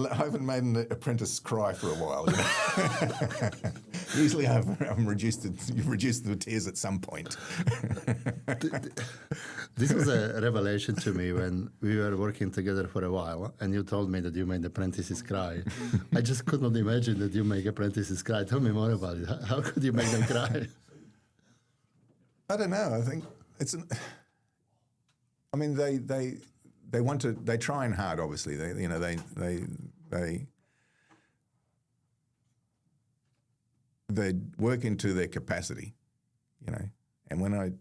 haven't made an apprentice cry for a while. You know? Usually I'm reduced to tears at some point. This was a revelation to me when we were working together for a while, and you told me that you made apprentices cry. I just could not imagine that you make apprentices cry. Tell me more about it. How could you make them cry? I don't know. I think it's. I mean, they want to. They're trying hard. Obviously, they work into their capacity, you know. And when I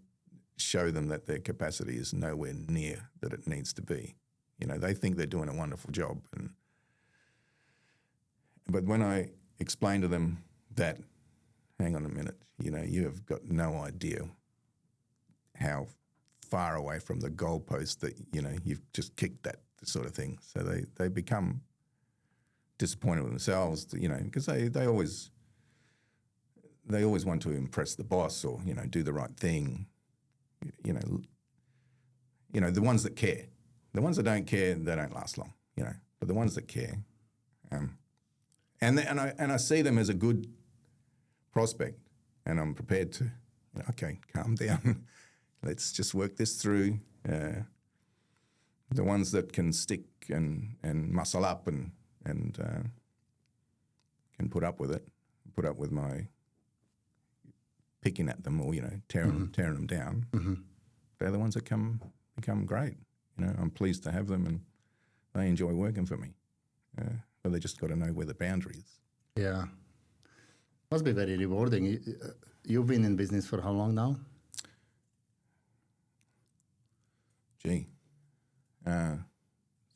show them that their capacity is nowhere near that it needs to be, you know, they think they're doing a wonderful job. But when I explain to them that, hang on a minute, you know, you have got no idea how far away from the goalpost that, you know, you've just kicked that sort of thing. So they become disappointed with themselves, you know, because they always want to impress the boss or, you know, do the right thing. You know, the ones that care. The ones that don't care, they don't last long, you know. But the ones that care, and I see them as a good prospect, and I'm prepared to, you know, okay, calm down. Let's just work this through. The ones that can stick and muscle up and can put up with it, put up with my picking at them or, you know, tearing them down. Mm-hmm. They're the ones that become great. You know, I'm pleased to have them, and they enjoy working for me. But they just got to know where the boundary is. Yeah, must be very rewarding. You've been in business for how long now?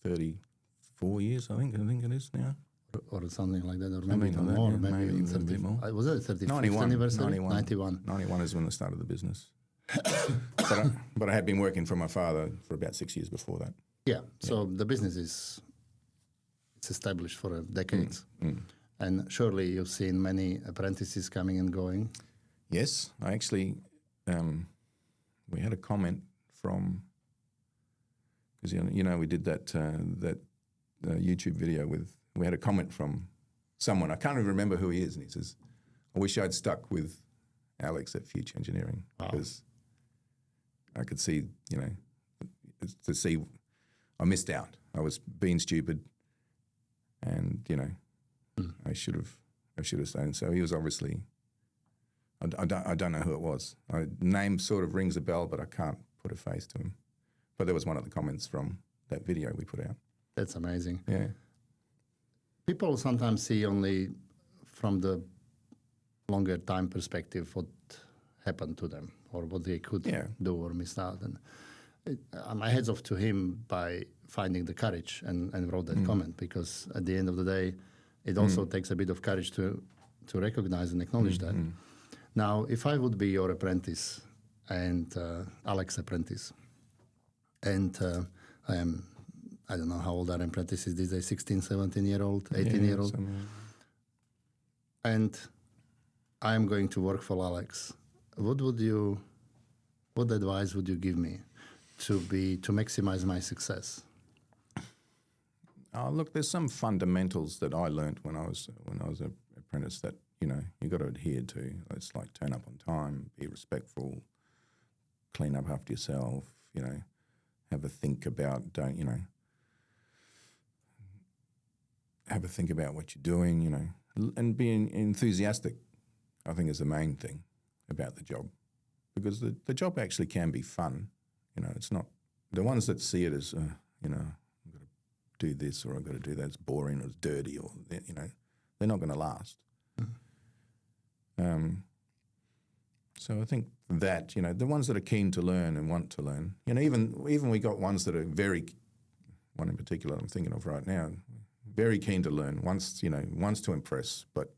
34 years, I think it is now. Or something like that, or maybe even more. Yeah, maybe even a bit more. Was it 35th 91, anniversary? 91. 91 is when I started the business. but I had been working for my father for about 6 years before that. Yeah, so the business is established for decades. And surely you've seen many apprentices coming and going. Yes, I actually, we had a comment from, because you know we did that YouTube video we had a comment from someone, I can't even remember who he is, and he says, I wish I'd stuck with Alex at Future Engineering, because I could see, you know, I missed out. I was being stupid, and, you know, I should have stayed. And so he was obviously, I don't know who it was. Name sort of rings a bell, but I can't put a face to him. But there was one of the comments from that video we put out. That's amazing. Yeah. People sometimes see only from the longer time perspective what happened to them or what they could do or miss out. And my heads off to him by finding the courage and wrote that comment, because at the end of the day, it also takes a bit of courage to recognize and acknowledge that. Now, if I would be your apprentice and Alex's apprentice, and I am, I don't know how old are apprentices these days, 16, 17-year-old, 18-year-old. And I am going to work for Alex. What advice would you give me to maximize my success? Look, there's some fundamentals that I learned when I was an apprentice that, you know, you got to adhere to. It's like turn up on time, be respectful, clean up after yourself, you know, have a think about, have a think about what you're doing, you know, and being enthusiastic, I think, is the main thing about the job, because the job actually can be fun. You know, it's not the ones that see it as, you know, I've got to do this or I've got to do that, it's boring or it's dirty, or, you know, they're not going to last. So I think that, you know, the ones that are keen to learn and want to learn, you know, even we got ones that are one in particular I'm thinking of right now, very keen to learn, wants to impress, but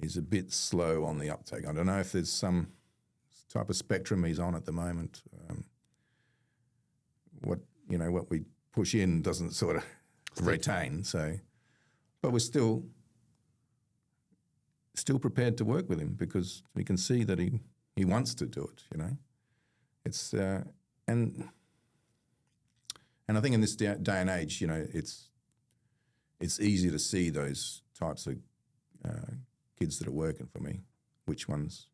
is a bit slow on the uptake. I don't know if there's some type of spectrum he's on at the moment. What we push in doesn't sort of retain. So, but we're still prepared to work with him, because we can see that he wants to do it. You know, it's and I think in this day and age, you know, it's easy to see those types of kids that are working for me, which ones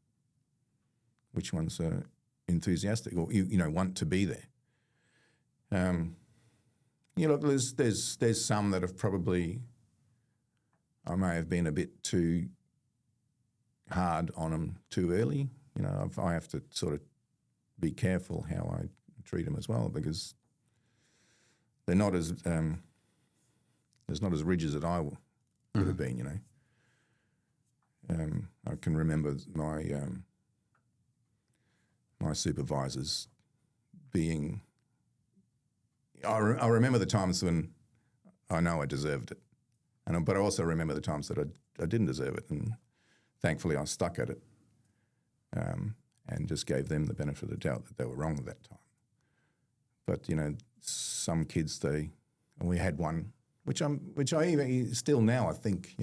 are enthusiastic or want to be there. Look, there's some that have probably, I may have been a bit too hard on them too early. I have to sort of be careful how I treat them as well, because they're not as there's not as ridges as I would have been. I can remember my supervisors being. I remember the times when I know I deserved it, but I also remember the times that I didn't deserve it, and thankfully I stuck at it, and just gave them the benefit of the doubt that they were wrong at that time. But some kids, we had one, which I even still now I think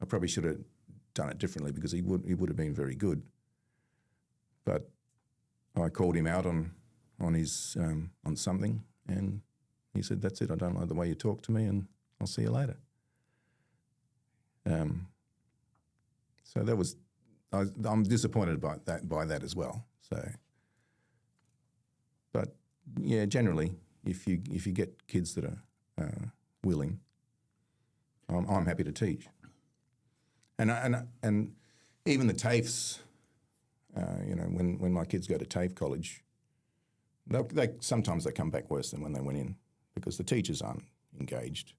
I probably should have done it differently, because he would have been very good. But I called him out on his on something, and he said, "That's it. I don't like the way you talk to me, and I'll see you later." So that was, I'm disappointed by that as well. So, but yeah, generally, if you get kids that are willing, I'm happy to teach. And even the TAFEs, when my kids go to TAFE college, they sometimes they come back worse than when they went in, because the teachers aren't engaged.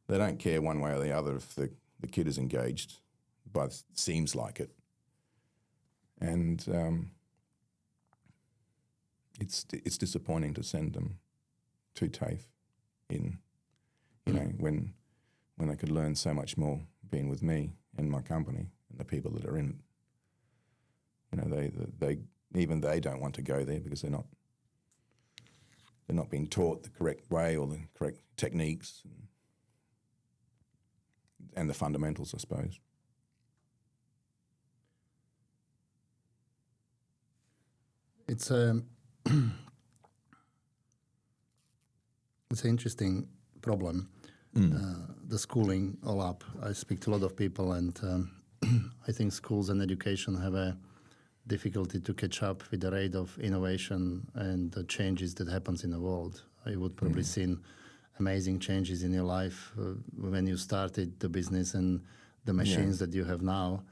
They don't care one way or the other if the kid is engaged, but seems like it. And it's disappointing to send them to TAFE when they could learn so much more being with me and my company and the people that are in it. They don't want to go there because they're not being taught the correct way or the correct techniques and the fundamentals, I suppose. It's an interesting problem. The schooling all up. I speak to a lot of people, and I think schools and education have a difficulty to catch up with the rate of innovation and the changes that happens in the world. You would probably seen amazing changes in your life when you started the business, and the machines that you have now.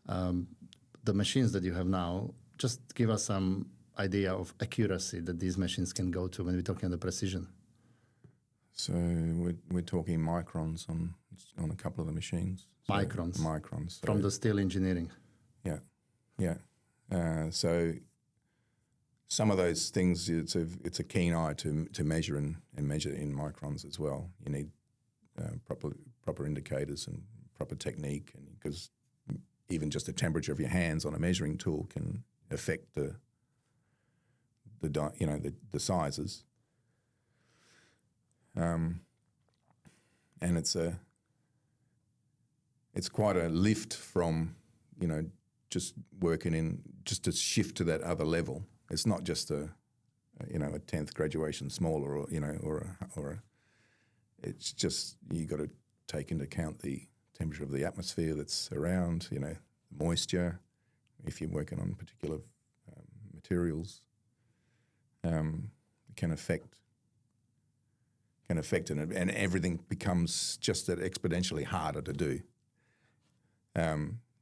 The machines that you have now, just give us some idea of accuracy that these machines can go to when we're talking about precision. So we're talking microns on a couple of the machines. Microns. Microns. So from the steel engineering. Yeah. So some of those things, it's a keen eye to measure and measure in microns as well. You need proper indicators and proper technique, and because even just the temperature of your hands on a measuring tool can affect the sizes. And it's quite a lift from just working in, just to shift to that other level. It's not just a 10th graduation smaller, or it's just, you got to take into account the temperature of the atmosphere that's around, moisture, if you're working on particular materials, can affect it, and everything becomes just that exponentially harder to do.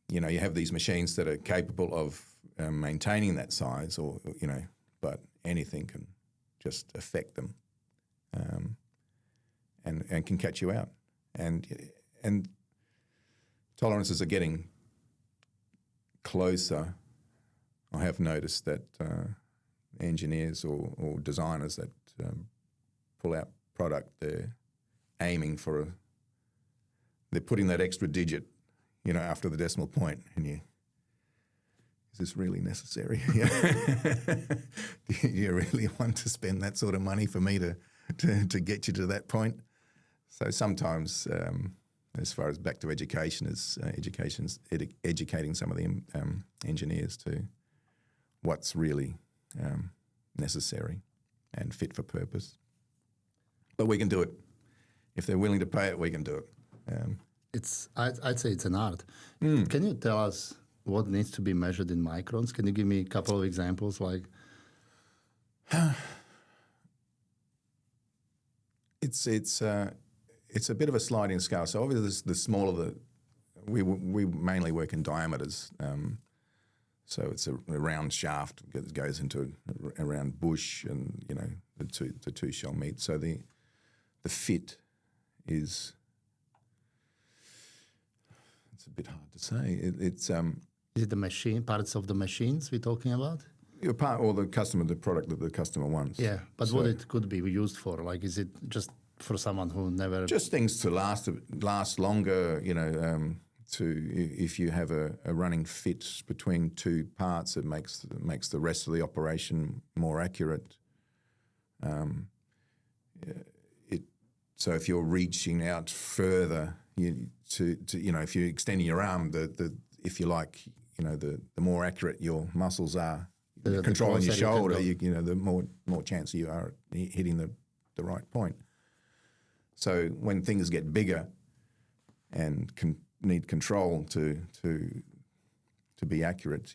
You have these machines that are capable of maintaining that size, but anything can just affect them, and can catch you out. And tolerances are getting closer. I have noticed that engineers or designers that pull out product, they're aiming for they're putting that extra digit, after the decimal point, and is this really necessary? Do you really want to spend that sort of money for me to get you to that point? So sometimes, as far as back to education, education's educating some of the engineers to what's really necessary and fit for purpose. But we can do it if they're willing to pay it, we can do it. I'd say it's an art. Can you tell us what needs to be measured in microns? Can you give me a couple of examples? Like, it's a bit of a sliding scale. So obviously, the smaller we mainly work in diameters. So it's a round shaft that goes into a round bush, and the two shall meet. So the fit is. It's a bit hard to say. Is it the machine, parts of the machines we're talking about? Your part or the product that the customer wants. Yeah, but what it could be used for? Like, is it just for someone who never... Just things to last longer, if you have a running fit between two parts, it makes the rest of the operation more accurate. So if you're reaching out further, if you're extending your arm, if you like, the more accurate your muscles are, controlling your shoulder, the more chance you are at hitting the right point. So when things get bigger and need control to be accurate,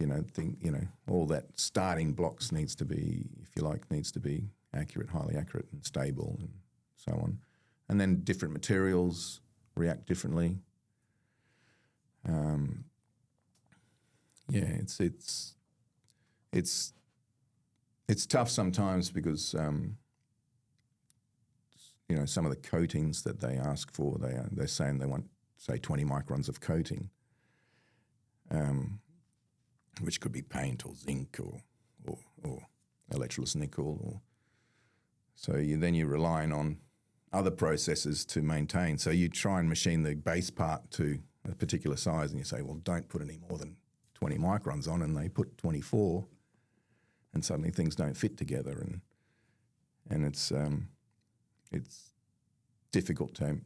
all that starting blocks needs to be accurate, highly accurate and stable and so on. And then different materials react differently. It's tough sometimes because some of the coatings that they ask for, they're saying they want, say, 20 microns of coating, which could be paint or zinc or electroless nickel. So you're relying on other processes to maintain. So you try and machine the base part to a particular size, and you say, well, don't put any more than 20 microns on, and they put 24, and suddenly things don't fit together, and it's difficult to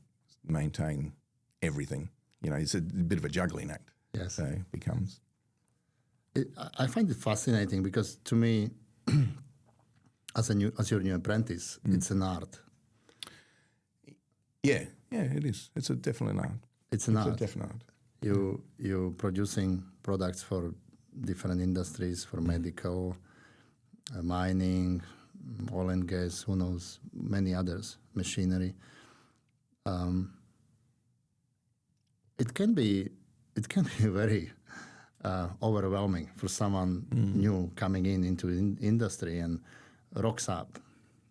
maintain everything. It's a bit of a juggling act. Yes, so it becomes. I find it fascinating because to me, as your new apprentice, it's an art. Yeah, it is. It's definitely an art. It's an art. It's a definite art. You're producing products for different industries, for medical, mining, oil and gas, who knows, many others, machinery. It can be very overwhelming for someone new coming into industry and rocks up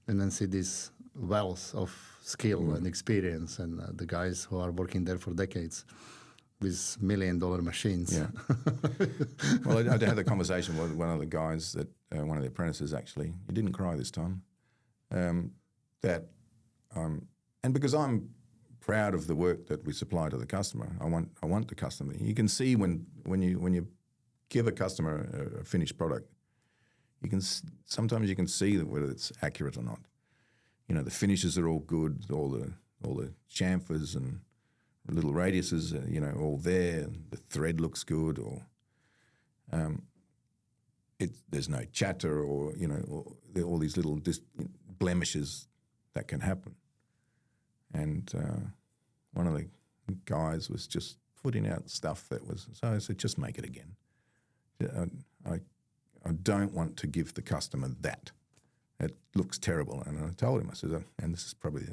and then see this wealth of skill and experience and the guys who are working there for decades with $1 million machines. Yeah. Well, I had a conversation with one of the guys that one of the apprentices actually. He didn't cry this time. And because I'm proud of the work that we supply to the customer, I want the customer. You can see when you give a customer a finished product, sometimes you can see whether it's accurate or not. The finishes are all good, all the chamfers and little radiuses, all there. And the thread looks good, or there's no chatter, or all these little blemishes that can happen. And one of the guys was just putting out stuff that was. So I said, just make it again. I don't want to give the customer that. It looks terrible. And I told him, I said, and this is probably,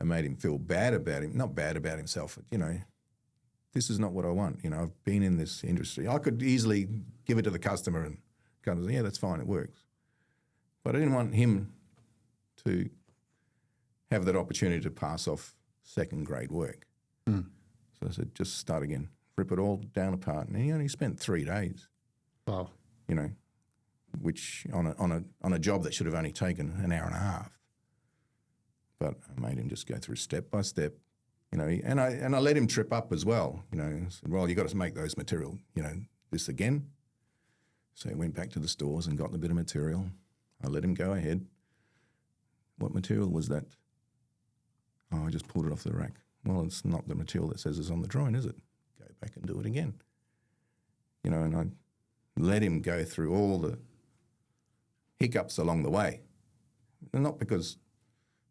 I made him feel bad about him, not bad about himself, but, this is not what I want. I've been in this industry. I could easily give it to the customer and kind of say, yeah, that's fine, it works. But I didn't want him to have that opportunity to pass off second-grade work. So I said, just start again, rip it all down apart. And he only spent 3 days. Wow. Which on a job that should have only taken an hour and a half. But I made him just go through step by step, and I let him trip up as well. I said, well, you got to make those material, this again. So he went back to the stores and got the bit of material. I let him go ahead. What material was that? Oh, I just pulled it off the rack. Well, it's not the material that says it's on the drawing, is it? Go back and do it again. And I let him go through all the hiccups along the way. And not because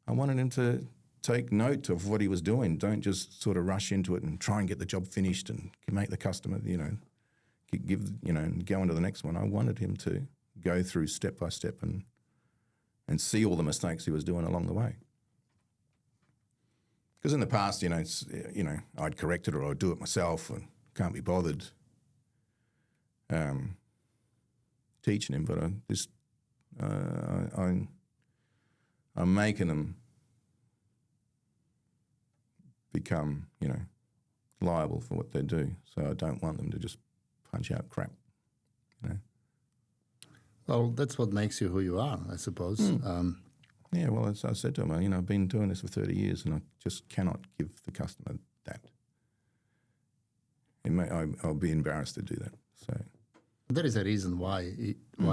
I wanted him to take note of what he was doing. Don't just sort of rush into it and try and get the job finished and make the customer, and go on to the next one. I wanted him to go through step by step and see all the mistakes he was doing along the way. Because in the past, I'd correct it or I'd do it myself and can't be bothered teaching him. But I'm making them become, liable for what they do. So I don't want them to just punch out crap, Well, that's what makes you who you are, I suppose. Yeah, well, as I said to him, I've been doing this for 30 years and I just cannot give the customer that. I'll be embarrassed to do that. So there is a reason why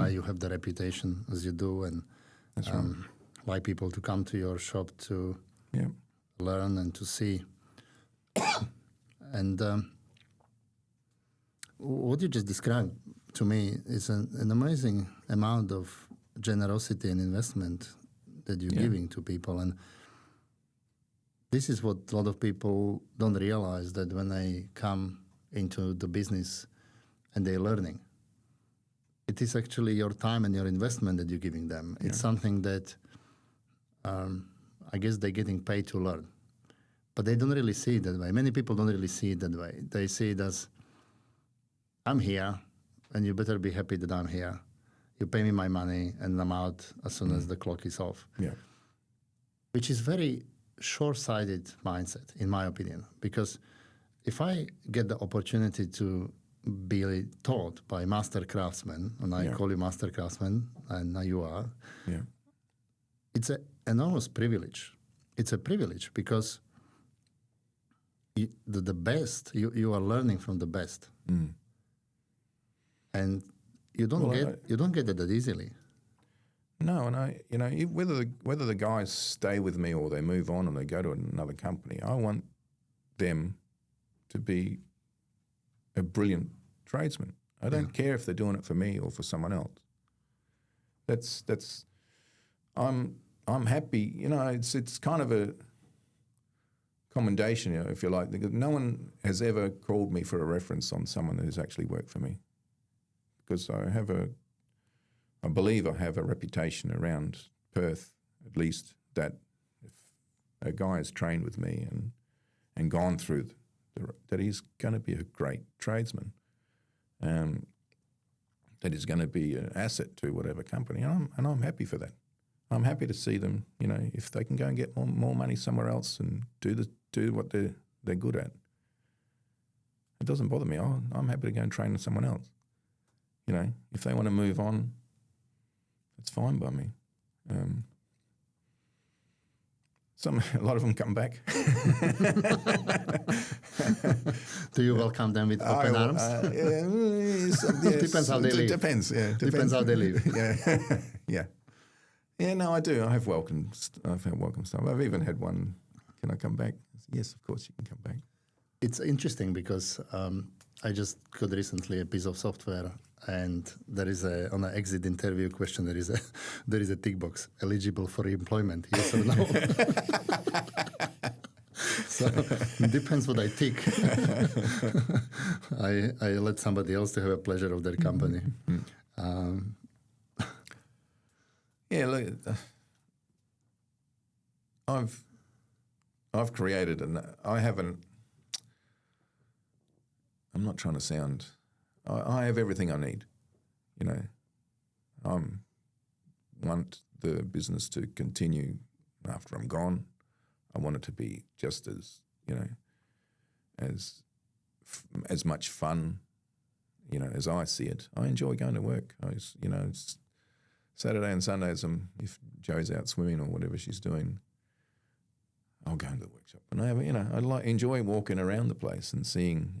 you have the reputation as you do, and that's right. why people to come to your shop to learn and to see. And what you just described to me is an amazing amount of generosity and investment that you're giving to people. And this is what a lot of people don't realize, that when they come into the business and they're learning, it is actually your time and your investment that you're giving them. It's something that I guess they're getting paid to learn. But they don't really see it that way. Many people don't really see it that way. They see it as, I'm here, and you better be happy that I'm here. You pay me my money, and I'm out as soon as the clock is off. Yeah. Which is very short-sighted mindset, in my opinion. Because if I get the opportunity to be taught by master craftsmen, and I call you master craftsman, and now you are, it's an enormous privilege. It's a privilege because the best, you are learning from the best. And you don't get it that easily. No, and whether the guys stay with me or they move on and they go to another company, I want them to be a brilliant tradesman. I don't care if they're doing it for me or for someone else. I'm happy. It's kind of a commendation, if you like. No one has ever called me for a reference on someone who's actually worked for me, because I believe I have a reputation around Perth, at least, that if a guy has trained with me and gone through that he's going to be a great tradesman, that he's going to be an asset to whatever company, and I'm happy for that. I'm happy to see them, if they can go and get more money somewhere else and do what they're good at. It doesn't bother me. I'm happy to go and train with someone else. If they want to move on, it's fine by me. A lot of them come back. Do you welcome them with open arms? Depends how they live. Depends. Yeah, depends how they live. Yeah. No, I do. I've welcomed stuff. I've even had one. Can I come back? I said, yes, of course you can come back. It's interesting because I just got recently a piece of software, and there is on an exit interview question there is a tick box: eligible for employment, yes or no. So it depends what I tick. I let somebody else to have a pleasure of their company. Look, I've created I'm not trying to sound. I have everything I need. I want the business to continue after I'm gone. I want it to be just as as much fun, as I see it. I enjoy going to work. It's Saturday and Sundays. If Jo's out swimming or whatever she's doing, I'll go into the workshop, and I enjoy walking around the place and seeing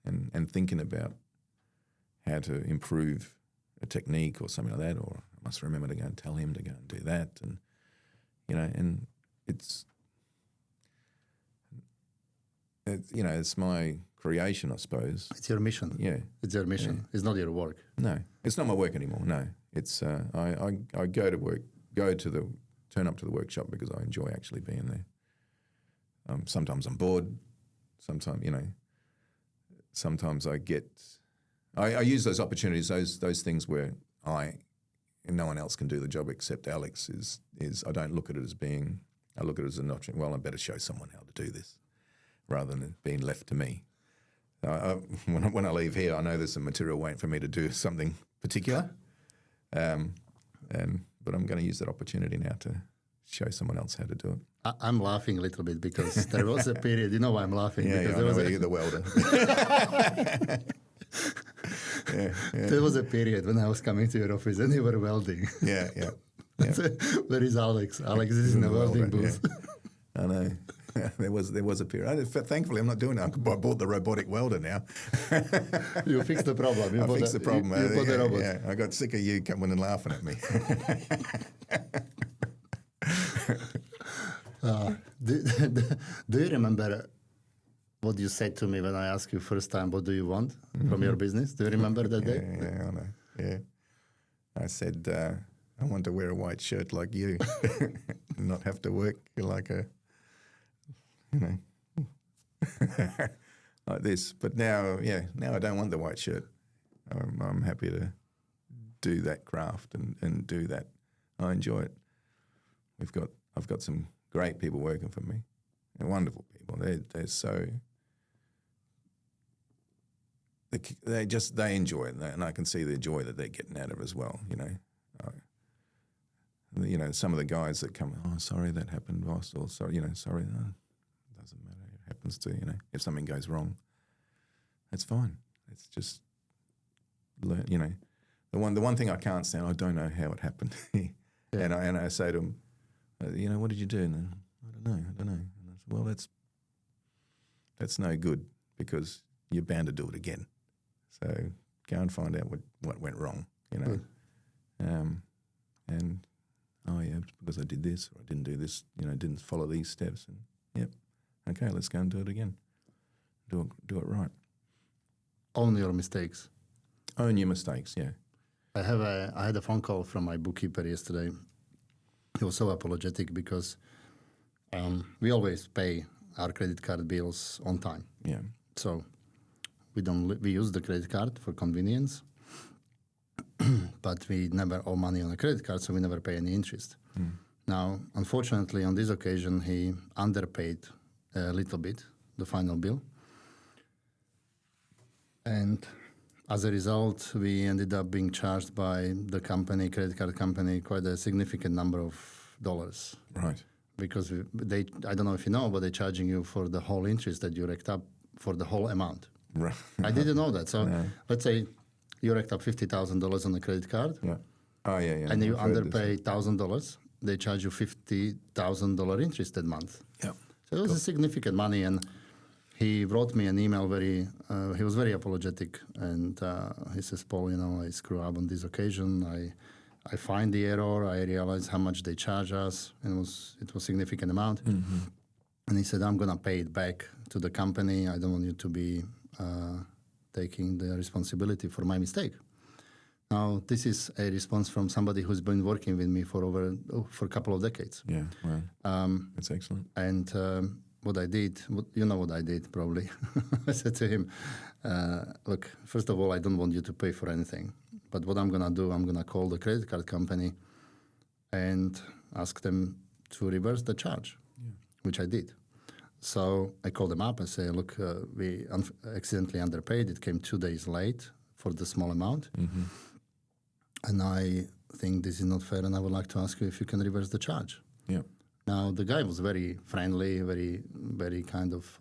and thinking about how to improve a technique or something like that. Or I must remember to go and tell him to go and do that, and and it's my creation, I suppose. It's your mission. Yeah, it's your mission. Yeah. It's not your work. No, it's not my work anymore. No, it's I go to work, turn up to the workshop because I enjoy actually being there. Sometimes I'm bored. Sometimes I use those opportunities, those things where no one else can do the job except Alex. Is I don't look at it as being. I look at it as an option. Well, I better show someone how to do this, rather than it being left to me. When I leave here, I know there's some material waiting for me to do something particular, but I'm going to use that opportunity now to show someone else how to do it. I'm laughing a little bit because there was a period. You know why I'm laughing? Yeah, because I know you're the welder. There was a period when I was coming to your office and you were welding. Yeah. Where is Alex? Alex is in the welding booth. Yeah. I know. There was a period. Thankfully, I'm not doing it. I bought the robotic welder now. You fixed the problem. I fixed the problem. You bought the robot. Yeah, I got sick of you coming and laughing at me. Do you remember what you said to me when I asked you first time, what do you want from your business? Do you remember that day? Yeah, I know. Yeah. I said, I want to wear a white shirt like you and not have to work like like this. But now I don't want the white shirt. I'm happy to do that craft and do that. I enjoy it. I've got some great people working for me. They're wonderful people. They're so they enjoy it, and I can see the joy that they're getting out of it as well. Some of the guys that come, oh, sorry that happened, boss, or sorry, sorry, it doesn't matter. It happens to if something goes wrong, that's fine. It's just learn. The one thing I can't stand, I don't know how it happened, and I say to them, what did you do? And I don't know. And I said, well, that's no good because you're bound to do it again. So go and find out what went wrong, and oh yeah, it's because I did this or I didn't do this, didn't follow these steps, and yep, okay, let's go and do it again. Do it right. Own your mistakes. Own your mistakes, yeah. I had a phone call from my bookkeeper yesterday. He was so apologetic because we always pay our credit card bills on time. Yeah. So we use the credit card for convenience, but we never owe money on a credit card, so we never pay any interest. Now, unfortunately, on this occasion, he underpaid a little bit the final bill. And as a result, we ended up being charged by the credit card company, quite a significant number of dollars. Right. Because I don't know if you know, but they're charging you for the whole interest that you racked up for the whole amount. Right. I didn't know that. So let's say you racked up $50,000 on a credit card. Yeah. Oh, yeah. And you underpay $1,000. They charge you $50,000 interest that month. Yeah. So it was a significant money, and he wrote me an email he was very apologetic, and he says, Paul, I screw up on this occasion. I find the error. I realize how much they charge us, and it was significant amount. Mm-hmm. And he said, I'm going to pay it back to the company. I don't want you to be taking the responsibility for my mistake. Now, this is a response from somebody who's been working with me for a couple of decades. Yeah, wow. That's excellent. And what I did, what I did probably. I said to him, look, first of all, I don't want you to pay for anything. But what I'm going to do, I'm going to call the credit card company and ask them to reverse the charge, which I did. So I called them up and say, look, we accidentally underpaid. It came 2 days late for the small amount. Mm-hmm. And I think this is not fair, and I would like to ask you if you can reverse the charge. Yeah. Now, the guy was very friendly, very, very kind of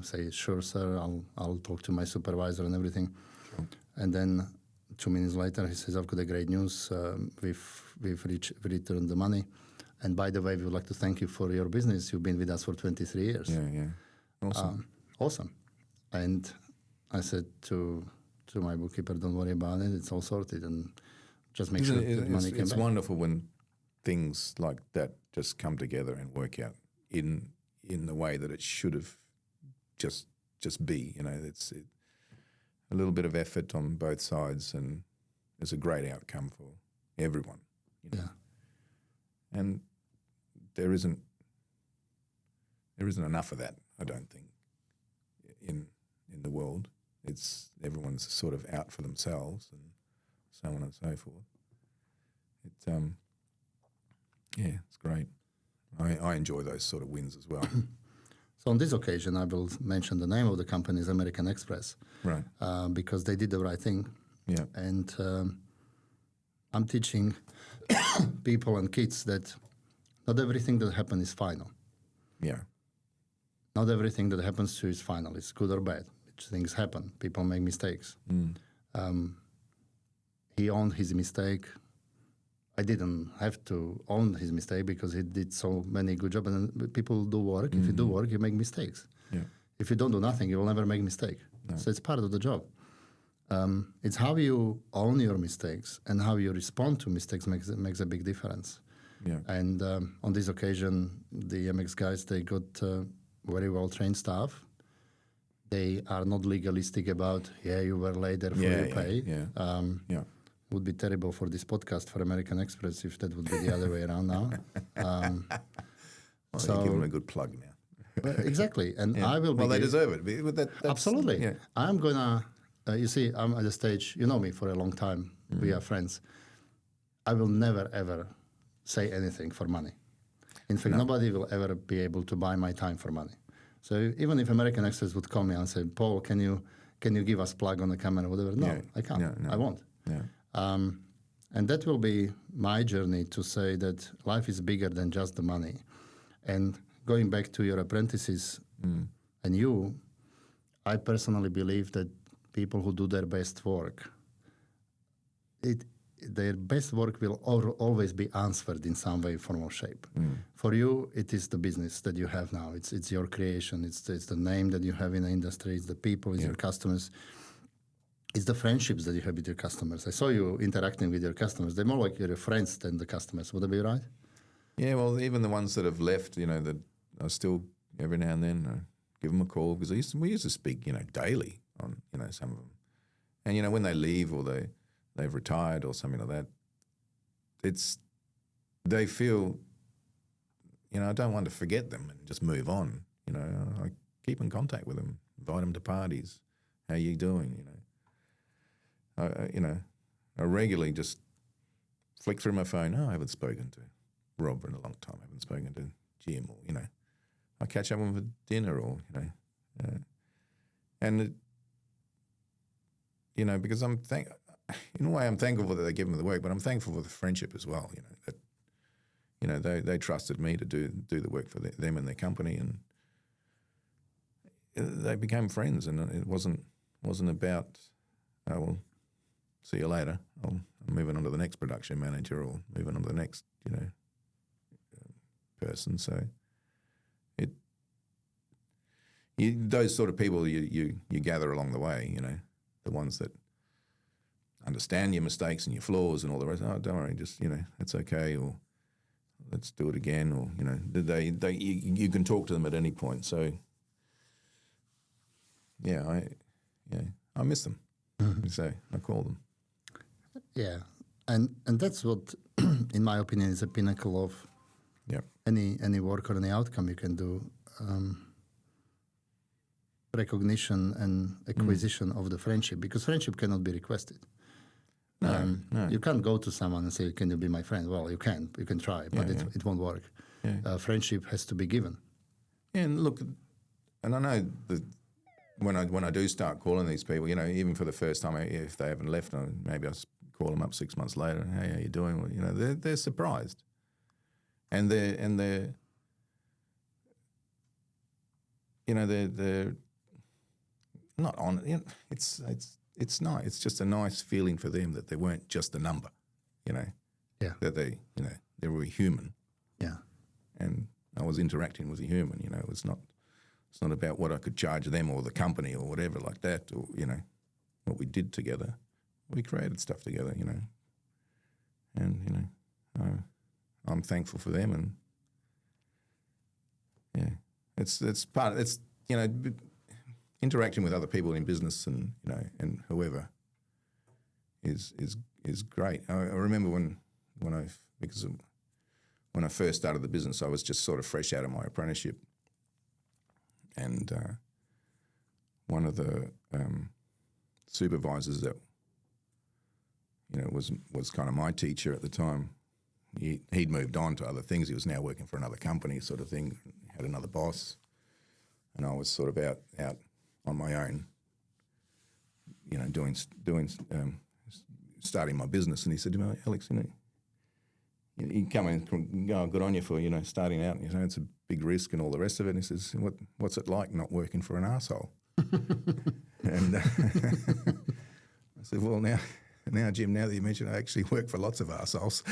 say, sure, sir, I'll talk to my supervisor and everything. Sure. And then 2 minutes later, he says, I've got a great news. We've returned the money. And by the way, we would like to thank you for your business. You've been with us for 23 years. Yeah. Awesome. Awesome. And I said to my bookkeeper, don't worry about it. It's all sorted. And just make sure the money came back. It's wonderful when things like that just come together and work out in the way that it should have just be. It's a little bit of effort on both sides, and it's a great outcome for everyone. Yeah. And there isn't There isn't enough of that, I don't think, in the world. It's everyone's sort of out for themselves and so on and so forth. It's great. I enjoy those sort of wins as well. So on this occasion, I will mention the name of the company is American Express, Right. Because they did the right thing. Yeah. And I'm teaching people and kids that not everything that happens is final. Yeah. Not everything that happens to you is final. It's good or bad. Things happen. People make mistakes. He owned his mistake. I didn't have to own his mistake because he did so many good jobs. And people do work. If you do work, you make mistakes. Yeah. If you don't do nothing, you will never make a mistake. No. So it's part of the job. It's how you own your mistakes and how you respond to mistakes makes a big difference. Yeah. And on this occasion, the MX guys, they got very well-trained staff. They are not legalistic about, you were late, therefore you pay. Yeah. Would be terrible for this podcast for American Express if that would be the other way around now. So you give them a good plug now. Exactly. And I will be... Well, they deserve it. Absolutely. Yeah. I'm going to... you see, I'm at the stage... You know me for a long time. We are friends. I will never, ever say anything for money. In fact, nobody will ever be able to buy my time for money. So even if American Express would call me and say, Paul, can you give us plug on the camera or whatever? No, I can't. I won't. Yeah. And that will be my journey to say that life is bigger than just the money. And going back to your apprentices and you, I personally believe that people who do their best work, their best work will always be answered in some way, form, or shape. For you, it is the business that you have now. It's your creation. It's the name that you have in the industry. It's the people. It's your customers. It's the friendships that you have with your customers. I saw you interacting with your customers. They're more like your friends than the customers. Would that be right? Yeah, well, even the ones that have left, that I still, every now and then, I give them a call because we used to speak, daily on, some of them. And, when they leave or they've retired or something like that, they feel, I don't want to forget them and just move on. I keep in contact with them, invite them to parties. How you doing? I regularly just flick through my phone. Oh, I haven't spoken to Rob in a long time. I haven't spoken to Jim, or I catch up with them for dinner, or and because in a way I'm thankful that they give them the work, but I'm thankful for the friendship as well. That they trusted me to do the work for them and their company, and they became friends. And it wasn't about, oh, well, see you later. I'm moving on to the next production manager, or moving on to the next, person. So those sort of people you gather along the way, the ones that understand your mistakes and your flaws and all the rest. Oh, don't worry, just, it's okay, or let's do it again, or, you can talk to them at any point. So, I miss them. So I call them. Yeah, and that's what, in my opinion, is a pinnacle of any work or any outcome you can do. Recognition and acquisition of the friendship, because friendship cannot be requested. No. You can't go to someone and say, "Can you be my friend?" Well, you can try, but it won't work. Yeah. Friendship has to be given. Yeah, and look, and I know that when I do start calling these people, even for the first time, if they haven't left, maybe I call them up 6 months later. Hey, how you doing? Well, they're surprised, and they're not on. It's nice. It's just a nice feeling for them that they weren't just a number. Yeah. That they were a human. Yeah. And I was interacting with a human. It's not about what I could charge them or the company or whatever like that, or what we did together. We created stuff together, and I'm thankful for them, and it's part. It's interacting with other people in business and and whoever is great. I remember when I first started the business, I was just sort of fresh out of my apprenticeship, And one of the supervisors that, was kind of my teacher at the time, he'd moved on to other things. He was now working for another company sort of thing, had another boss. And I was sort of out on my own, starting my business. And he said to me, Alex, you come in and go, good on you for, starting out. And it's a big risk and all the rest of it. And he says, what's it like not working for an arsehole? And I said, well, now, Jim, now that you mention it, I actually work for lots of arseholes.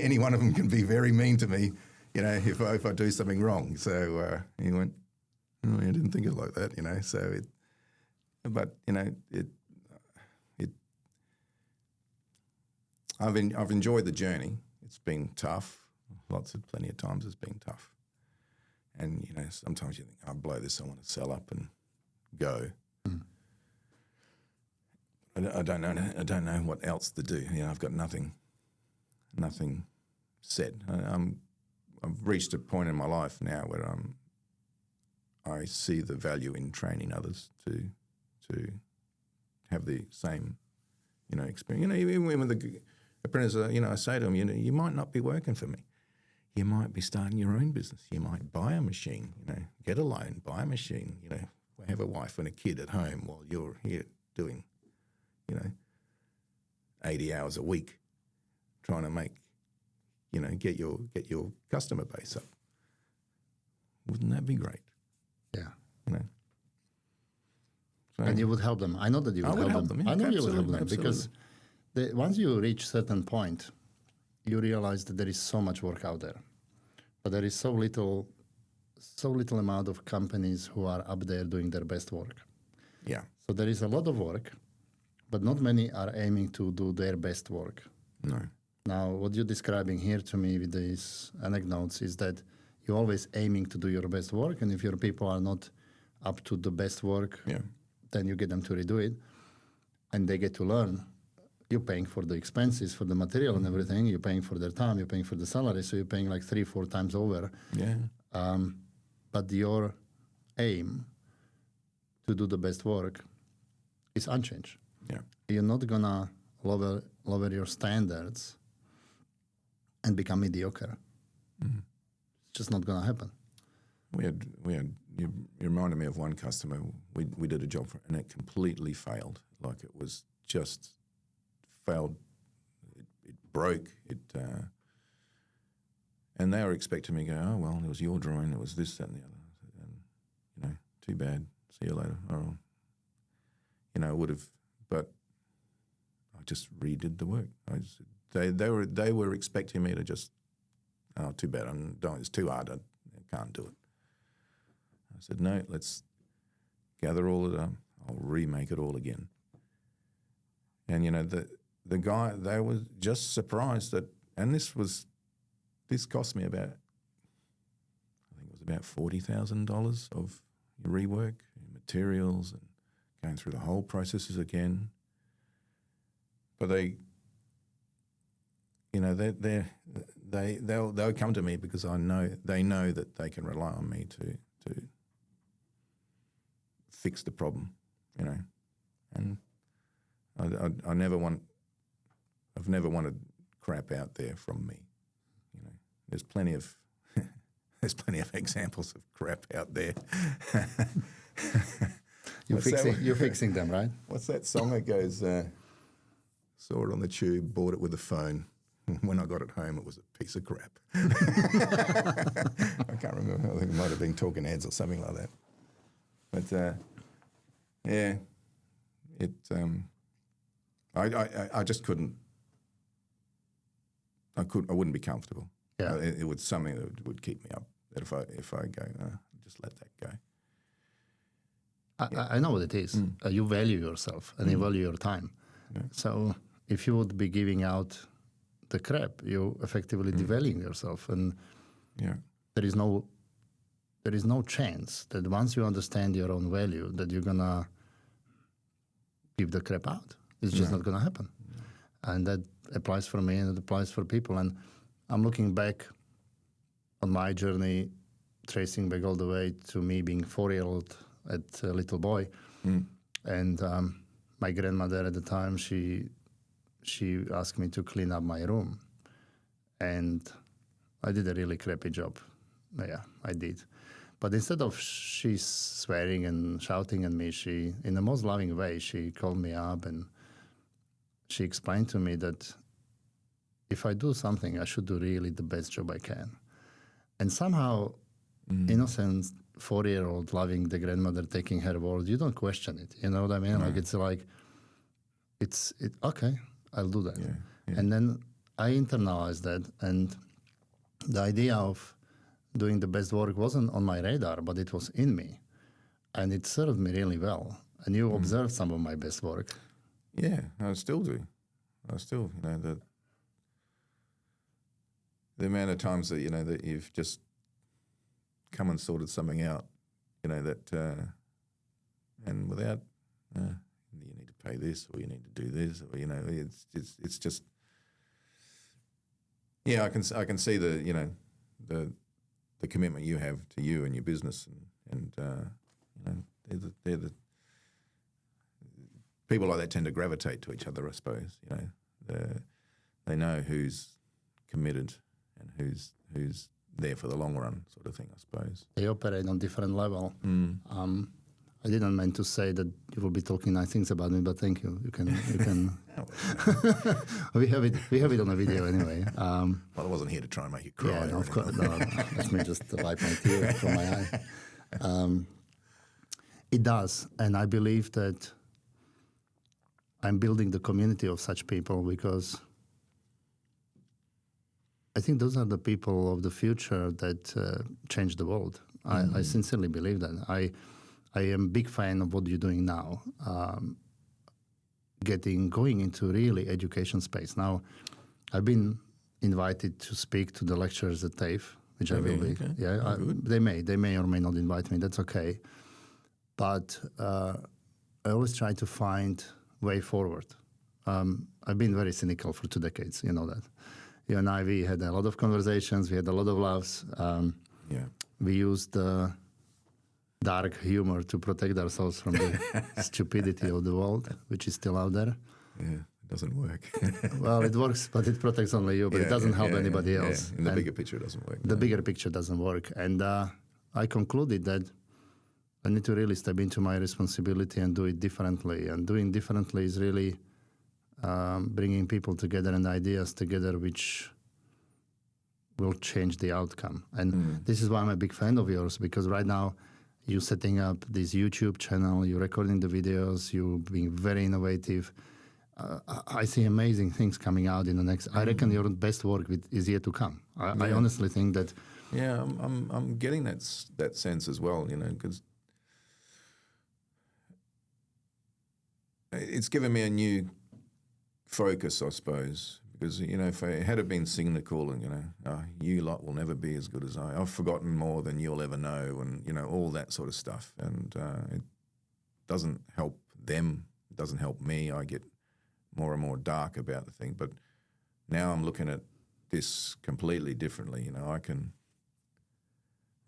Any one of them can be very mean to me, if I do something wrong. So he went, oh, I didn't think of it like that, So I've enjoyed the journey. It's been tough. Plenty of times it's been tough. And, sometimes you think, I'll blow this, I want to sell up and go. Mm. I don't know what else to do. I've got nothing set. I've reached a point in my life now where I see the value in training others to have the same, experience. Even with the apprentice, I say to them, you might not be working for me. You might be starting your own business. You might buy a machine, get a loan, buy a machine, have a wife and a kid at home while you're here doing, 80 hours a week trying to make, get your customer base up. Wouldn't that be great? Yeah. So, and you would help them. I know that you would help them. Yeah, I know you would help them absolutely. because once you reach a certain point, you realize that there is so much work out there, but there is so little amount of companies who are up there doing their best work. Yeah. So there is a lot of work, but not many are aiming to do their best work. No. Now, what you're describing here to me with these anecdotes is that you're always aiming to do your best work, and if your people are not up to the best work, then you get them to redo it, and they get to learn. You're paying for the expenses, for the material and everything. You're paying for their time. You're paying for the salary. So you're paying like 3-4 times over. Yeah. But your aim to do the best work is unchanged. Yeah. You're not gonna lower your standards and become mediocre. Mm-hmm. It's just not gonna happen. We had. You reminded me of one customer. We did a job for, and it completely failed. Like it was just failed. It broke. And they were expecting me to go, oh well, it was your drawing. It was this, that, and the other. And too bad. See you later. Oh, I would have, but I just redid the work. They were expecting me to just, oh, too bad. It's too hard. I can't do it. I said, no, let's gather all of it up. I'll remake it all again. And, the guy, they were just surprised that, and this cost me about, I think it was about $40,000 of rework, materials, and going through the whole processes again. But they'll come to me because they know that they can rely on me to fix the problem, and I've never wanted crap out there from me. There's plenty of examples of crap out there. You're fixing them, right? What's that song that goes, saw it on the tube, bought it with a phone. When I got it home, it was a piece of crap. I can't remember. I think it might have been Talking Heads or something like that. But, I just couldn't. I wouldn't be comfortable. Yeah. It was something that would keep me up. That if I go, just let that go. I know what it is. You value yourself and you value your time. Yeah. So if you would be giving out the crap, you're effectively devaluing yourself. And there is no chance that once you understand your own value that you're gonna give the crap out. It's just not gonna happen. And that applies for me and it applies for people. And I'm looking back on my journey, tracing back all the way to me being 4-year-old at a little boy. And my grandmother at the time, she asked me to clean up my room. And I did a really crappy job. Yeah, I did. But instead of she swearing and shouting at me, she, in the most loving way, she called me up and she explained to me that if I do something, I should do really the best job I can. And somehow, innocent 4-year-old loving the grandmother taking her word, you don't question it. You know what I mean? Like it's okay, I'll do that. And then I internalized that, and the idea of doing the best work wasn't on my radar, but it was in me, and it served me really well. And you observed some of my best work. Yeah, I still do. The amount of times that that you've just come and sorted something out, that and without you need to pay this or you need to do this, or it's just I can see the the commitment you have to you and your business, and they're the people like that tend to gravitate to each other, I suppose. They know who's committed and who's there for the long run, sort of thing, I suppose. They operate on different level. I didn't mean to say that you will be talking nice things about me, but thank you. You can. we have it on a video anyway. Well, I wasn't here to try and make you cry. Yeah, no, of course. No, let me just wipe my tear from my eye. It does, and I believe that I'm building the community of such people because I think those are the people of the future that change the world. I sincerely believe that. I am a big fan of what you're doing now, going into really education space. Now, I've been invited to speak to the lecturers at TAFE, which I will be. Okay. Yeah, they may or may not invite me. That's okay. But I always try to find way forward. I've been very cynical for 2 decades. You know that. You and I, we had a lot of conversations. We had a lot of laughs. We used dark humor to protect ourselves from the stupidity of the world, which is still out there. Yeah, it doesn't work. Well, it works, but it protects only you, but it doesn't help anybody else. In the bigger picture, it doesn't work. The bigger picture doesn't work. And I concluded that I need to really step into my responsibility and do it differently. And doing differently is really bringing people together and ideas together, which will change the outcome. And this is why I'm a big fan of yours, because right now you're setting up this YouTube channel, you're recording the videos, you're being very innovative. I see amazing things coming out in the next. I reckon your best work is yet to come. I honestly think that. Yeah, I'm getting that sense as well. Because it's given me a new focus, I suppose. Because if I had been cynical and you lot will never be as good as I've forgotten more than you'll ever know, and all that sort of stuff, and it doesn't help them, it doesn't help me. I get more and more dark about the thing. But now I'm looking at this completely differently. I can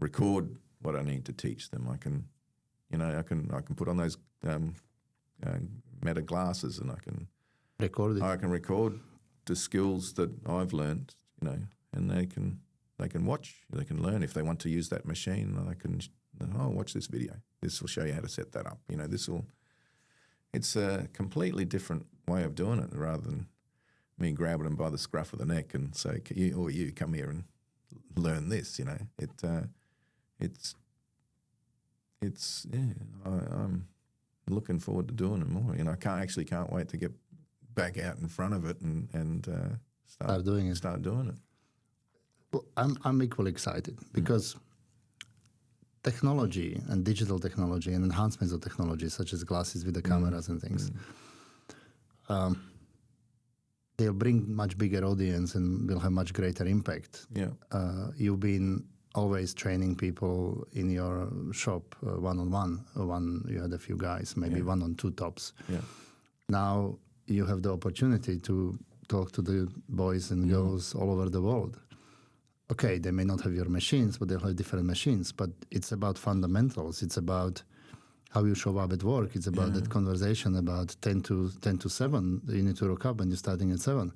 record what I need to teach them. I can put on those meta glasses and I can record it. I can record the skills that I've learned, and they can watch, they can learn if they want to use that machine. I can watch this video. This will show you how to set that up. It's a completely different way of doing it rather than me grabbing them by the scruff of the neck and say, you come here and learn this. I'm looking forward to doing it more. I can't wait to get back out in front of it and start doing it. Well, I'm equally excited because technology and digital technology and enhancements of technology, such as glasses with the cameras and things, they'll bring much bigger audience and will have much greater impact. Yeah. You've been always training people in your shop one-on-one. You had a few guys, maybe 1-on-2 tops. Yeah. Now you have the opportunity to talk to the boys and girls all over the world. okay, they may not have your machines, but they'll have different machines. But it's about fundamentals. It's about how you show up at work. It's about that conversation about 10 to 7. You need to rock up and you're starting at 7.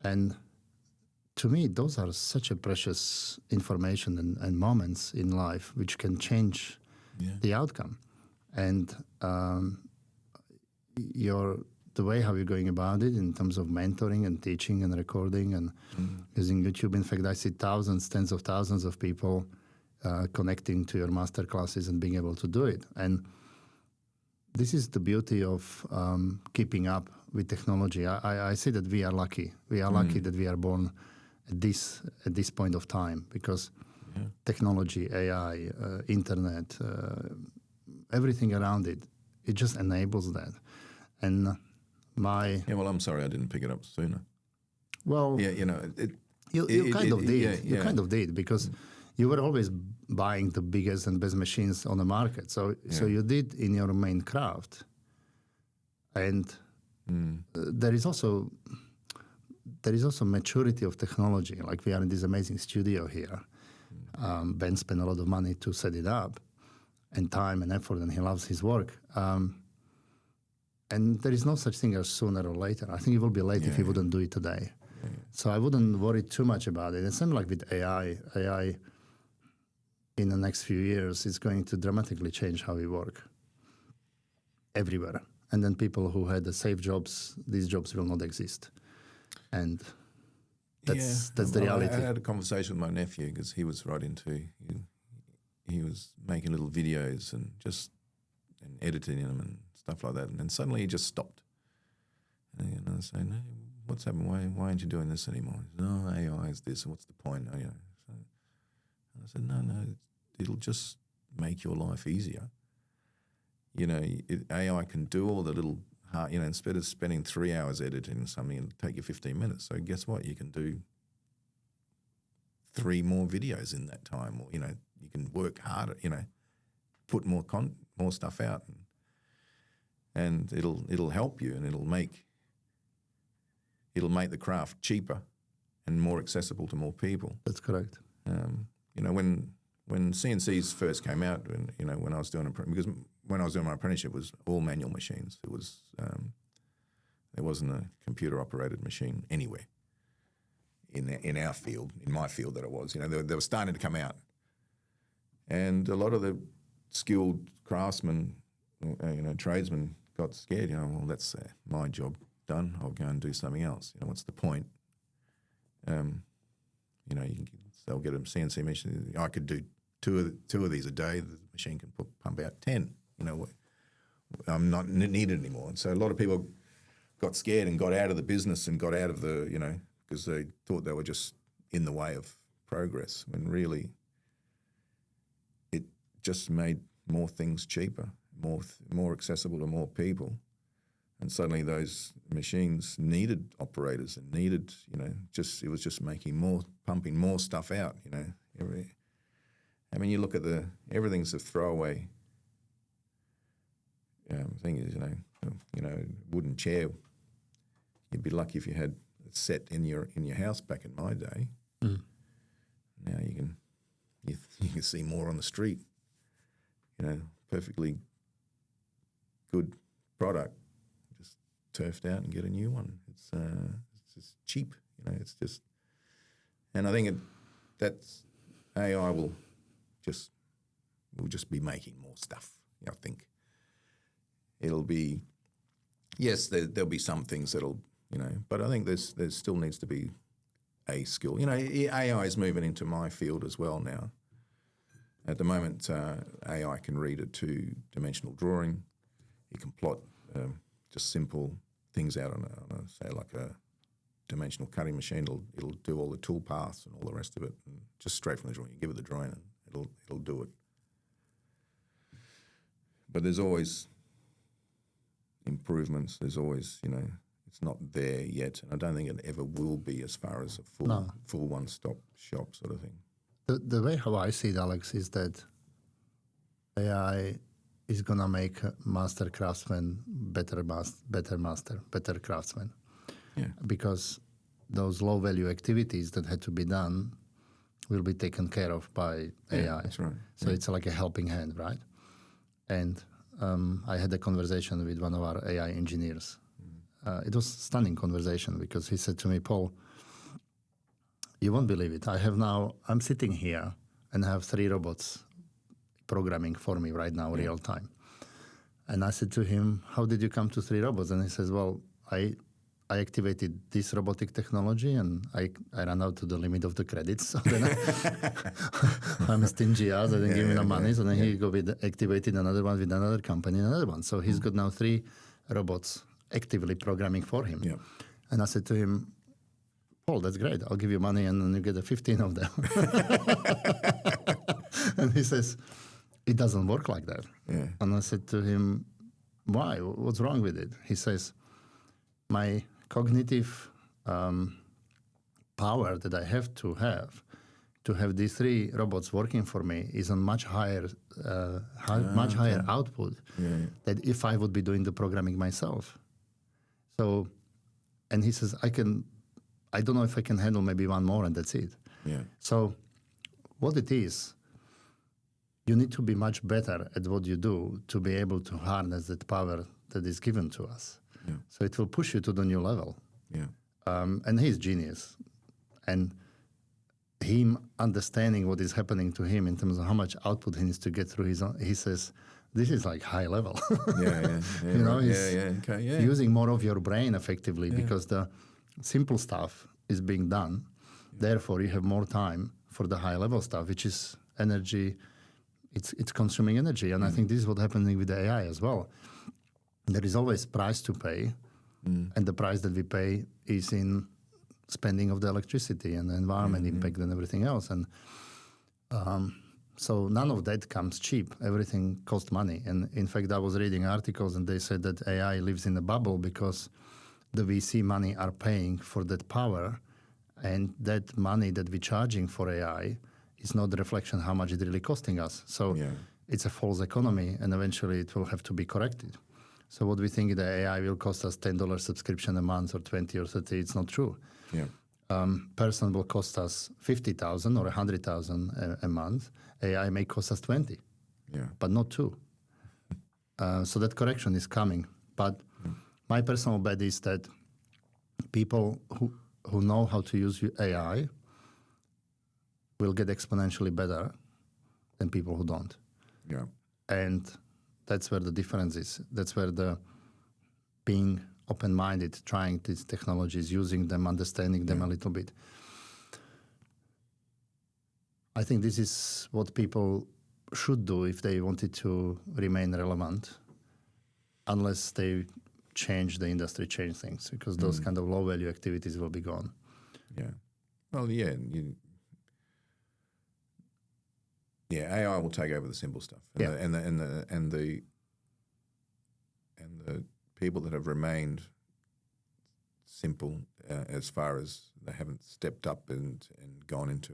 And to me, those are such a precious information and moments in life which can change the outcome. And the way how you're going about it in terms of mentoring and teaching and recording and using YouTube. In fact, I see thousands, tens of thousands of people connecting to your master classes and being able to do it. And this is the beauty of keeping up with technology. I say that we are lucky. We are lucky that we are born at this point of time, because technology, AI, internet, everything around it, it just enables that. And well, I'm sorry I didn't pick it up sooner. Well, you kind of did. You kind of did, because you were always buying the biggest and best machines on the market. So you did in your main craft. And there is also maturity of technology. Like, we are in this amazing studio here. Ben spent a lot of money to set it up, and time and effort, and he loves his work. And there is no such thing as sooner or later. I think it will be late if you wouldn't do it today. So I wouldn't worry too much about it. It's same like with AI. AI in the next few years is going to dramatically change how we work everywhere. And then people who had the safe jobs, these jobs will not exist. And that's the reality. I had a conversation with my nephew, because he was right into, he was making little videos and editing them and stuff like that. And then suddenly he just stopped. And I was saying, "No, what's happened? Why aren't you doing this anymore?" He said, "Oh, AI is this, and what's the point?" So I said, no, it'll just make your life easier. AI can do all the little, instead of spending 3 hours editing something, it'll take you 15 minutes. So guess what? You can do 3 more videos in that time, or, you can work harder, put more stuff out, and it'll help you, and it'll make the craft cheaper and more accessible to more people. That's correct. When CNCs first came out, when I was doing my apprenticeship, it was all manual machines. It was there wasn't a computer operated machine anywhere in our field, in my field that I was. They were starting to come out, and a lot of the skilled craftsmen, tradesmen, got scared. Well, that's my job done. I'll go and do something else. What's the point? They'll get a CNC machine. I could do two of these a day. The machine can pump out 10. I'm not needed anymore. And so a lot of people got scared and got out of the business and got out of the, because they thought they were just in the way of progress, when really it just made more things cheaper, more accessible to more people. And suddenly those machines needed operators and needed, it was just pumping more stuff out, you look at everything's a throwaway thing is, wooden chair. You'd be lucky if you had it set in your house back in my day. Now you can see more on the street, perfectly good product. Turfed out and get a new one. It's just cheap, It's just, and I think that's AI will just be making more stuff. I think it'll be, yes, there'll be some things that'll, but I think there still needs to be a skill. AI is moving into my field as well now. At the moment, AI can read a 2-dimensional drawing. It can plot just simple things out on a say like a dimensional cutting machine. It'll do all the tool paths and all the rest of it, and just straight from the drawing. You give it the drawing and it'll do it. But there's always improvements. There's always, it's not there yet, and I don't think it ever will be as far as a full one-stop shop sort of thing. The way how I see it, Alex, is that AI is going to make master craftsmen better craftsmen. Yeah. Because those low-value activities that had to be done will be taken care of by AI. That's right. So it's like a helping hand, right? And I had a conversation with one of our AI engineers. It was a stunning conversation because he said to me, Paul, you won't believe it. I'm sitting here and have 3 robots programming for me right now, real time. And I said to him, how did you come to 3 robots? And he says, well, I activated this robotic technology and I ran out to the limit of the credits. So then I'm stingy ass, I didn't give me the money. So then he activated another one with another company, another one. So he's got now 3 robots actively programming for him. Yeah. And I said to him, Paul, that's great. I'll give you money and then you get 15 of them. And he says, it doesn't work like that. Yeah. And I said to him, why? What's wrong with it? He says, my cognitive power that I have to have these 3 robots working for me is on much higher output than if I would be doing the programming myself. So, and he says, I don't know if I can handle maybe 1 more and that's it. Yeah. So what it is, you need to be much better at what you do to be able to harness that power that is given to us. Yeah. So it will push you to the new level. Yeah. And he's genius. And him understanding what is happening to him in terms of how much output he needs to get through his own, he says, this is like high level. You know, he's using more of your brain effectively because the simple stuff is being done. Therefore, you have more time for the high level stuff, which is energy. It's consuming energy. And I think this is what's happening with the AI as well. There is always price to pay. And the price that we pay is in spending of the electricity and the environment impact and everything else. And so none of that comes cheap. Everything costs money. And in fact, I was reading articles and they said that AI lives in a bubble because the VC money are paying for that power. And that money that we're charging for AI is not the reflection how much it's really costing us. So it's a false economy and eventually it will have to be corrected. So what we think that AI will cost us $10 subscription a month or 20 or 30, it's not true. Yeah. Person will cost us 50,000 or 100,000 a month. AI may cost us 20, but not 2. So that correction is coming. But my personal bet is that people who know how to use AI will get exponentially better than people who don't. Yeah. And that's where the difference is. That's where the being open-minded, trying these technologies, using them, understanding them a little bit. I think this is what people should do if they wanted to remain relevant, unless they change the industry, change things, because those kind of low-value activities will be gone. Yeah. Well, AI will take over the simple stuff, and the people that have remained simple as far as they haven't stepped up and gone into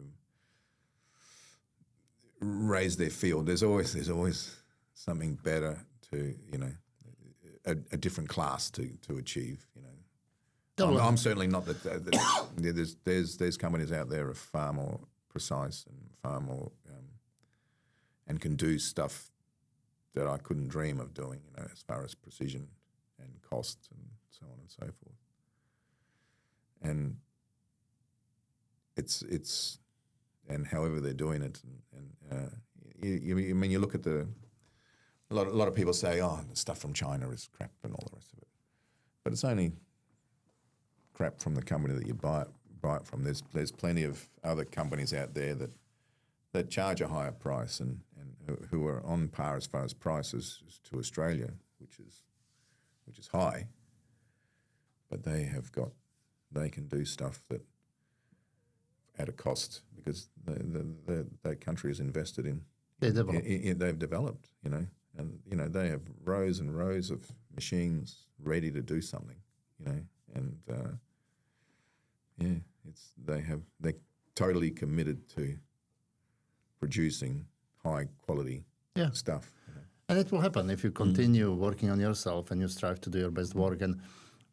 raise their field. There's always something better to a different class to achieve. I'm certainly not that. There's companies out there are far more precise and far more and can do stuff that I couldn't dream of doing, as far as precision and cost and so on and so forth. And it's and however they're doing it, and you look at a lot of people say, oh, the stuff from China is crap and all the rest of it, but it's only crap from the company that you buy it from. There's plenty of other companies out there that charge a higher price and who are on par as far as prices to Australia, which is high, but they can do stuff that at a cost because that country is invested in. They've developed, and they have rows and rows of machines ready to do something, and they're totally committed to producing high quality stuff. And it will happen if you continue working on yourself and you strive to do your best work. And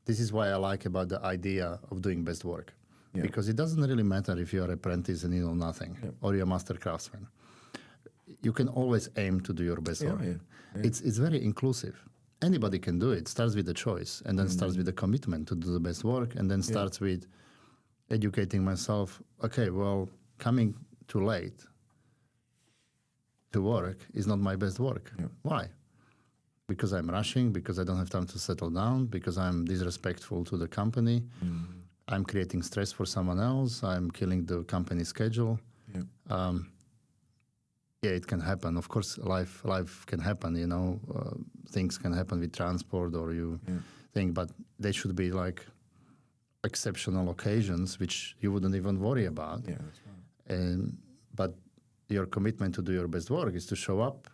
this is why I like about the idea of doing best work. because it doesn't really matter if you're an apprentice and you know nothing or you're a master craftsman. You can always aim to do your best work. It's very inclusive. Anybody can do it. Starts with a choice, and then starts with a commitment to do the best work, and then starts with educating myself. Okay, well, coming too late to work is not my best work. Why? Because I'm rushing, because I don't have time to settle down, because I'm disrespectful to the company. I'm creating stress for someone else. I'm killing the company schedule. It can happen. Of course, life can happen, you know. Things can happen with transport or you think, but they should be like exceptional occasions, which you wouldn't even worry about. Yeah, that's right. But your commitment to do your best work is to show up,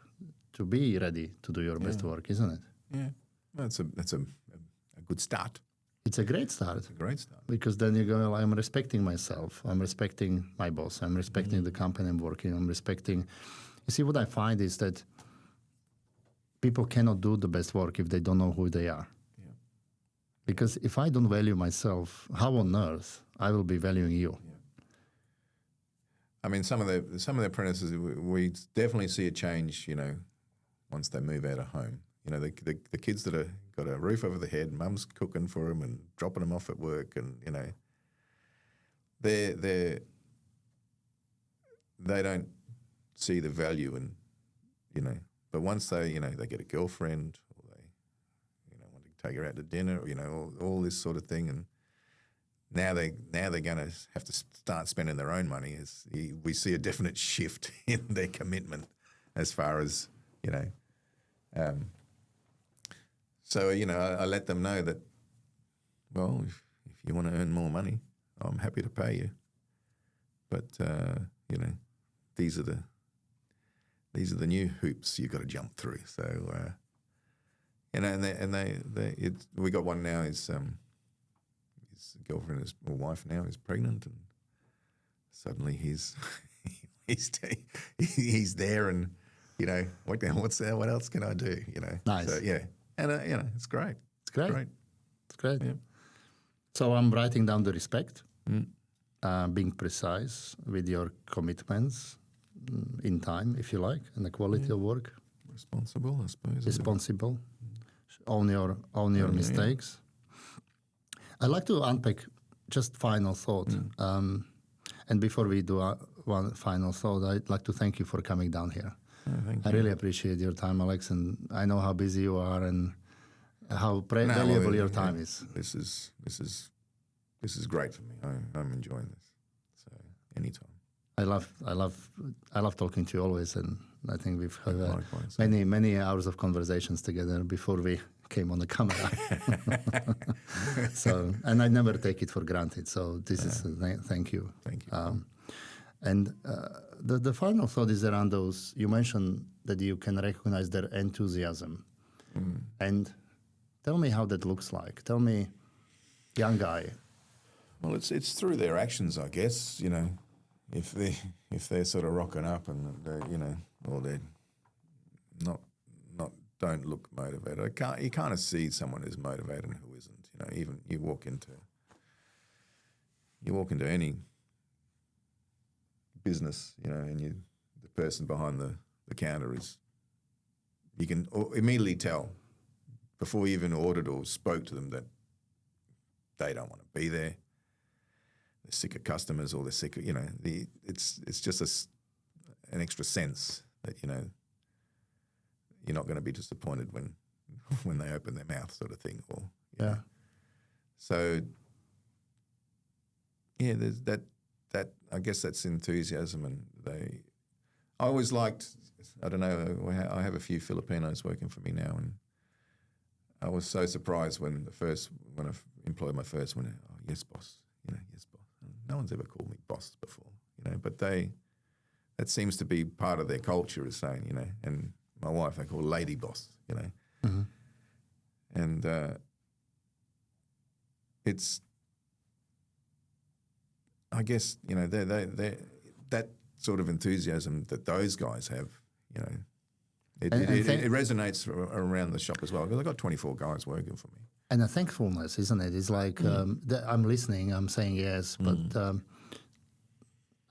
to be ready to do your best work, isn't it? Yeah, that's a good start. It's a great start. It's a great start. Because then you go, well, I'm respecting myself. I'm respecting my boss. I'm respecting the company I'm working. I'm respecting. You see, what I find is that people cannot do the best work if they don't know who they are. Yeah. Because if I don't value myself, how on earth I will be valuing you? Yeah. I mean, some of the apprentices, we definitely see a change, you know, once they move out of home. You know, the kids that are got a roof over their head, mum's cooking for them and dropping them off at work, and you know, they don't see the value in, you know. But once they get a girlfriend, or they, you know, want to take her out to dinner, or, you know, all this sort of thing, and now they're going to have to start spending their own money. We see a definite shift in their commitment as far as, you know. So, you know, I let them know that, well, if you want to earn more money, I'm happy to pay you. But, you know, these are the new hoops you've got to jump through. So, you know, we got one now. His girlfriend or wife now is pregnant, and suddenly he's there, and you know, what else can I do? You know, nice. So, yeah, and you know, it's great. It's great. It's great. Yeah. So I'm writing down the respect, being precise with your commitments in time, if you like, and the quality of work. Responsible, I suppose. Responsible. Own your mistakes. I'd like to unpack just final thought. And before we do one final thought, I'd like to thank you for coming down here. Thank I you. really appreciate your time, Alex, and I know how busy you are and how valuable your time is. This is great for me. I'm enjoying this. So anytime. I love talking to you always, and I think we've had Likewise. many hours of conversations together before we came on the camera. So, and I never take it for granted. So this is thank you. Thank you. And the final thought is around those. You mentioned that you can recognize their enthusiasm, and tell me how that looks like. Tell me, young guy. Well, it's through their actions, I guess. You know, if they're sort of rocking up and you know, or they're not don't look motivated. You kind of see someone who's motivated and who isn't. You know, even you walk into any business, you know, and the person behind the counter you can immediately tell before you even ordered or spoke to them that they don't want to be there. They're sick of customers, or they're sick of, you know, it's just an extra sense that, you know, you're not going to be disappointed when they open their mouth, sort of thing. Or Yeah. So yeah, there's that. I guess that's enthusiasm, and I always liked. I don't know. I have a few Filipinos working for me now, and I was so surprised when I employed my first one. Oh, yes, boss. You know, yes, boss. No one's ever called me boss before. You know, but that seems to be part of their culture, is saying, you know, and my wife they call lady boss. You know, and it's. I guess, you know, they that sort of enthusiasm that those guys have, you know, it resonates around the shop as well. Because I've got 24 guys working for me. And a thankfulness, isn't it? It's like I'm listening, I'm saying yes, but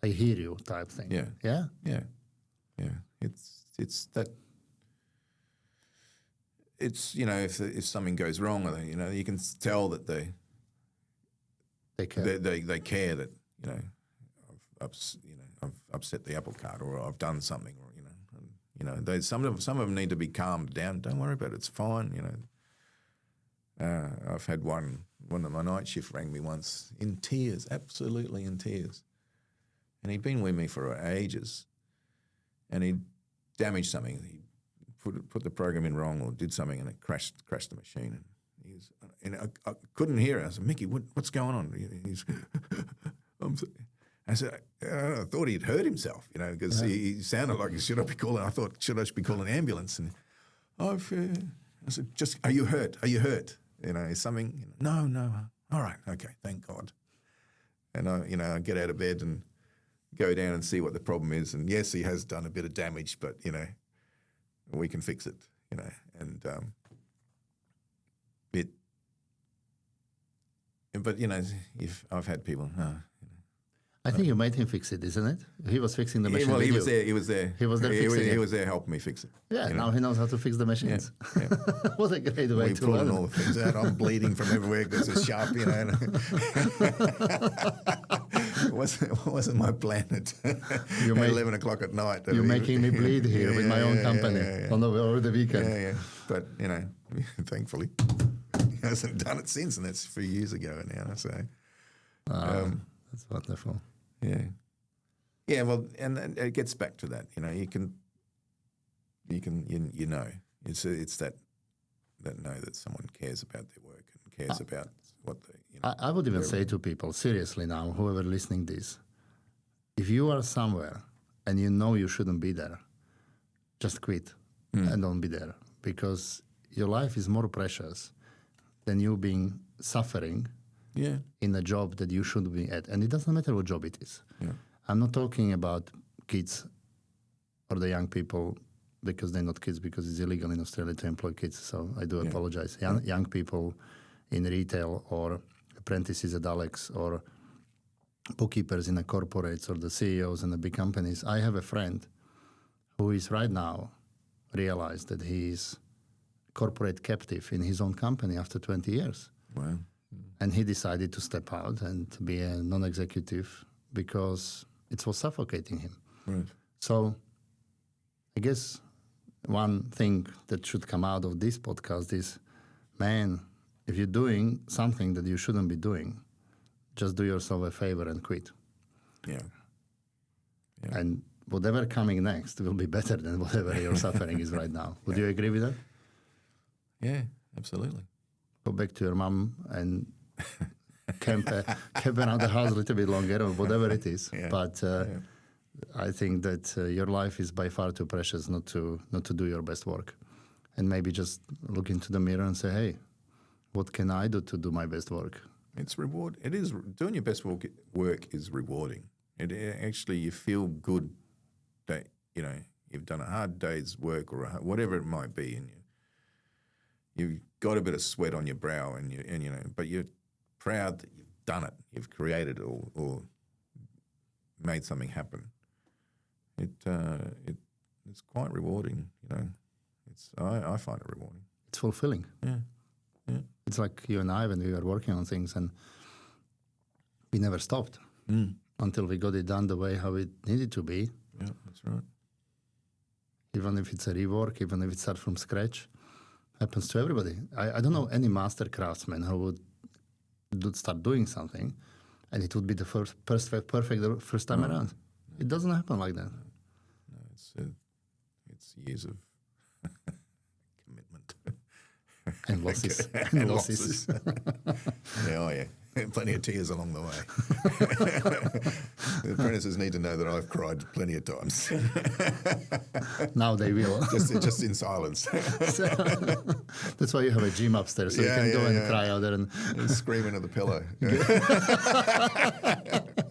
I hear you type thing. Yeah. Yeah? Yeah. Yeah. It's that. It's, you know, if something goes wrong, you know, you can tell that they care. They care that, you know, I've upset the apple cart, or I've done something, or some of them need to be calmed down. Don't worry about it. It's fine. You know, I've had one of my night shift rang me once in tears, absolutely in tears, and he'd been with me for ages, and he'd damaged something. He put the program in wrong or did something, and it crashed the machine. And I couldn't hear it. I said, Mickey, what's going on? He's, I said, I thought he'd hurt himself, you know, because he sounded like, should I be calling an ambulance? And I said, are you hurt? Are you hurt? You know, is something? You know, no. All right, okay, thank God. And I get out of bed and go down and see what the problem is. And yes, he has done a bit of damage, but you know, we can fix it. You know, and But you know, I've had people. I think you made him fix it, isn't it? He was fixing the machine. Well, he was there. He was there. He was there helping me fix it. Yeah, now he knows how to fix the machines. Yeah. What a great way to learn. Pulling all the things out. I'm bleeding from everywhere because it's sharp, you know. It wasn't my plan at 11 o'clock at night. You're making me bleed here with my own company over the weekend. Yeah. But you know, thankfully, he hasn't done it since, and that's a few years ago now. So that's wonderful. Yeah. Well, and it gets back to that. You know, you know, it's that know that someone cares about their work and cares about what they. You know, I would even say to people, seriously now, whoever listening this, if you are somewhere and you know you shouldn't be there, just quit and don't be there, because your life is more precious than you being suffering. Yeah. In a job that you should be at. And it doesn't matter what job it is. Yeah. I'm not talking about kids or the young people, because they're not kids, because it's illegal in Australia to employ kids. So I do apologize. Young people in retail, or apprentices at Alex, or bookkeepers in the corporates, or the CEOs in the big companies. I have a friend who is right now realized that he's corporate captive in his own company after 20 years. Wow. And he decided to step out and be a non-executive because it was suffocating him. Right. So I guess one thing that should come out of this podcast is, man, if you're doing something that you shouldn't be doing, just do yourself a favor and quit. Yeah. And whatever coming next will be better than whatever your suffering is right now. Would you agree with that? Yeah, absolutely. Go back to your mom and camp around the house a little bit longer, or whatever it is. Yeah. But I think that your life is by far too precious not to do your best work. And maybe just look into the mirror and say, hey, what can I do to do my best work? It is doing your best work is rewarding. It actually, you feel good that, you know, you've done a hard day's work, or whatever it might be, and you've got a bit of sweat on your brow, and you know, but you're proud that you've done it, you've created it, or made something happen. It's quite rewarding, you know. I find it rewarding. It's fulfilling. Yeah. It's like you and I, when we were working on things, and we never stopped until we got it done the way how it needed to be. Yeah, that's right. Even if it's a rework, even if it starts from scratch. Happens to everybody. I don't know any master craftsman who would start doing something and it would be the perfect first time around. It doesn't happen like that. No, it's years of commitment and losses. and losses. Yeah. Plenty of tears along the way. The apprentices need to know that I've cried plenty of times. Now they will. just in silence. That's why you have a gym upstairs, so you can go and cry out there and scream into the pillow.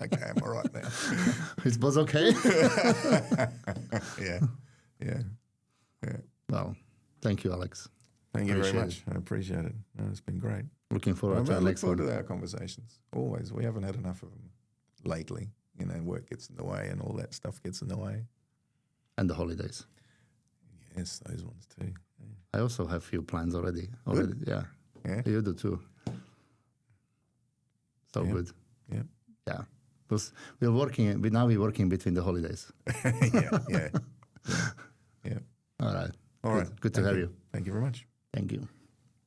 Okay, I'm all right now. Is Buzz okay? Yeah. Well, thank you, Alex. Thank you very much. I appreciate it. No, it's been great. Looking forward to our next one. I look forward to our conversations. Always. We haven't had enough of them lately. You know, work gets in the way and all that stuff gets in the way. And the holidays. Yes, those ones too. Yeah. I also have few plans already. Good. Yeah. Yeah. You do too. So Yeah. good. Yeah. Yeah. Because we're working between the holidays. Yeah. All right. All right. Good to have you. Thank you very much. Thank you.